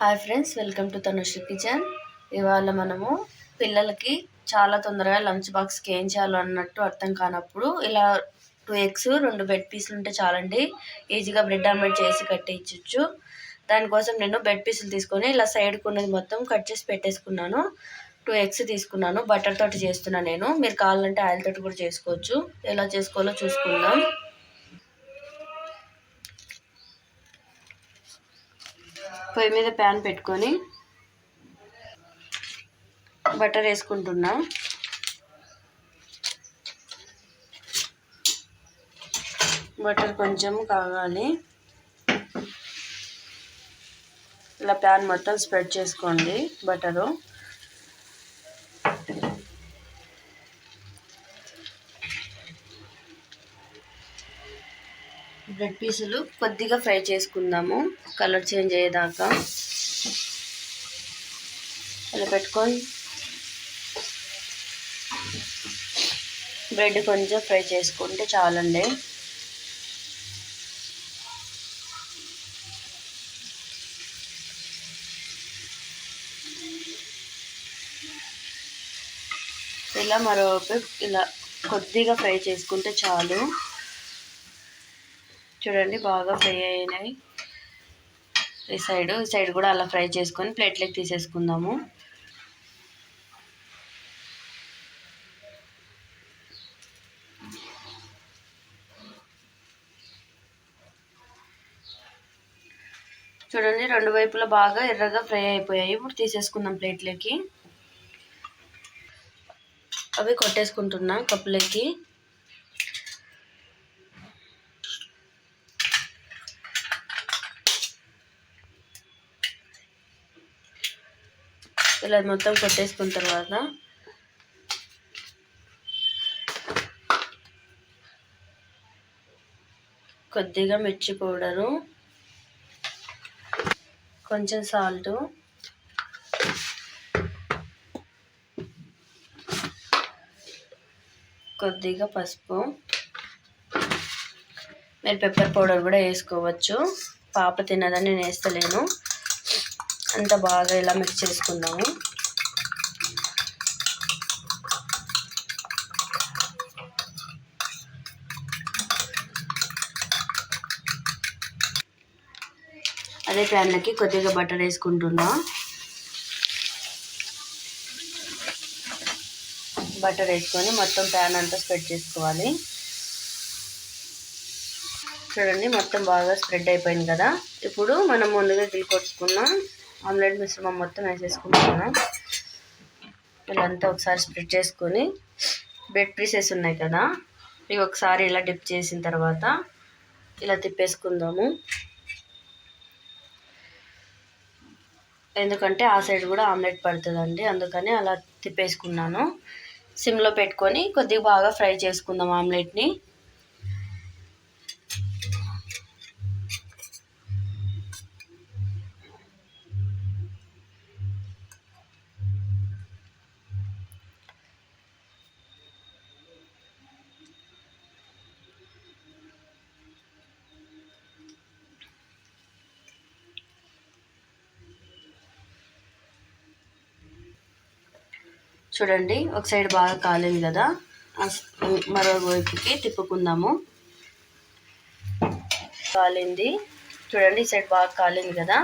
Hi friends, welcome to Tanushree kitchen. ఇవాళ మనము పిల్లలకి చాలా తొందరగా లంచ్ బాక్స్కి ఏం చేయాలో అన్నట్టు అర్థం కానప్పుడు ఇలా 2 ఎగ్స్ 2 బెడ్ పీసులు ఉంటే చాలండి. ఈజీగా బ్రెడ్ ఆమ్లెట్ చేసి కట్టేయచ్చు. దానికోసం నేను బెడ్ పీసులు తీసుకొని ఇలా సైడ్కి ఉన్నది మొత్తం కట్ చేసి పెట్టేసుకున్నాను. 2 ఎగ్స్ తీసుకున్నాను. బటర్ తోటి చేస్తున్నాను నేను. మీరు కావాలంటే ఆయిల్ తోటి కూడా చేసుకోవచ్చు. ఎలా చేసుకోవాలో చూసుకుందాం. పొయ్యి మీద ప్యాన్ పెట్టుకొని బటర్ వేసుకుంటున్నా. బటర్ కొంచెం కాగాలి. ఇలా ప్యాన్ మొత్తం స్ప్రెడ్ చేసుకోండి బటరు. బ్రెడ్ పీసులు కొద్దిగా ఫ్రై చేసుకుందాము, కలర్ చేంజ్ అయ్యేదాకా. ఇలా పెట్టుకొని బ్రెడ్ కొంచెం ఫ్రై చేసుకుంటే చాలండి. ఇలా మరోవైపు ఇలా కొద్దిగా ఫ్రై చేసుకుంటే చాలు. చూడండి, బాగా ఫ్రై అయినాయి. ఈ సైడ్ కూడా అలా ఫ్రై చేసుకొని ప్లేట్లోకి తీసేసుకుందాము. చూడండి, 2 వైపులా బాగా ఎర్రగా ఫ్రై అయిపోయాయి. ఇప్పుడు తీసేసుకుందాం ప్లేట్లోకి. అవి కొట్టేసుకుంటున్నా కప్పులోకి. ఇలా మొత్తం కొట్టేసుకున్న తర్వాత కొద్దిగా మిర్చి పౌడరు, కొంచెం సాల్టు, కొద్దిగా పసుపు. మీరు పెప్పర్ పౌడర్ కూడా వేసుకోవచ్చు. పాప తినదని నేను వేస్తలేను. అంత బాగా ఇలా మిక్స్ చేసుకుందాము. అదే ప్యాన్లోకి కొద్దిగా బటర్ వేసుకుంటున్నా. బటర్ వేసుకొని మొత్తం ప్యాన్ అంతా స్ప్రెడ్ చేసుకోవాలి. చూడండి, మొత్తం బాగా స్ప్రెడ్ అయిపోయింది కదా. ఇప్పుడు మనం ముందుగా కొట్టుకున్న ఆమ్లెట్ మిశ్రమం మొత్తం వేసేసుకుంటున్నాం. ఇలాంతా ఒకసారి స్ప్రెడ్ చేసుకొని బ్రెడ్ పీసెస్ ఉన్నాయి కదా, ఇవి ఒకసారి ఇలా డిప్ చేసిన తర్వాత ఇలా తిప్పేసుకుందాము. ఎందుకంటే ఆ సైడ్ కూడా ఆమ్లెట్ పడుతుందండి, అందుకని అలా తిప్పేసుకున్నాను. సిమ్లో పెట్టుకొని కొద్దిగా బాగా ఫ్రై చేసుకుందాం ఆమ్లెట్ని. చూడండి, ఒక సైడ్ బాగా కాలేదు కదా, మరో వైపుకి తిప్పుకుందాము. కాలింది. చూడండి, ఈ సైడ్ బాగా కాలింది కదా,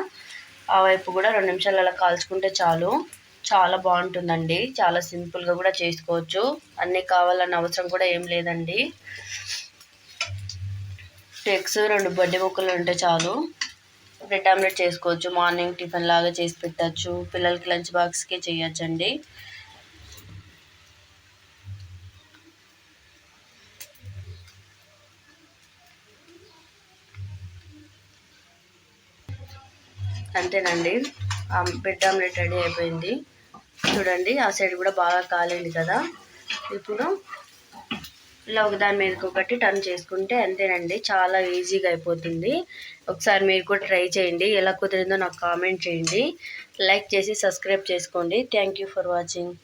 ఆ వైపు కూడా 2 నిమిషాలు అలా కాల్చుకుంటే చాలు. చాలా బాగుంటుందండి. చాలా సింపుల్గా కూడా చేసుకోవచ్చు. అన్నీ కావాలన్న అవసరం కూడా ఏం లేదండి. ఎగ్స్ 2 బొడ్డి ముక్కలు ఉంటే చాలు. బ్రెడ్ ఆమ్లెట్ చేసుకోవచ్చు. మార్నింగ్ టిఫిన్ లాగా చేసి పెట్టచ్చు. పిల్లలకి లంచ్ బాక్స్కి చేయొచ్చండి. అంతేనండి, బ్రెడ్ ఆమ్లెట్ రెడీ అయిపోయింది. చూడండి, ఆ సైడ్ కూడా బాగా కాలింది కదా. ఇప్పుడు ఇలా ఒకదాని మీదకి ఒకటి టర్న్ చేసుకుంటే అంతేనండి, చాలా ఈజీగా అయిపోతుంది. ఒకసారి మీరు కూడా ట్రై చేయండి. ఎలా కుదిరిందో నాకు కామెంట్ చేయండి. లైక్ చేసి సబ్స్క్రైబ్ చేసుకోండి. Thank you for watching.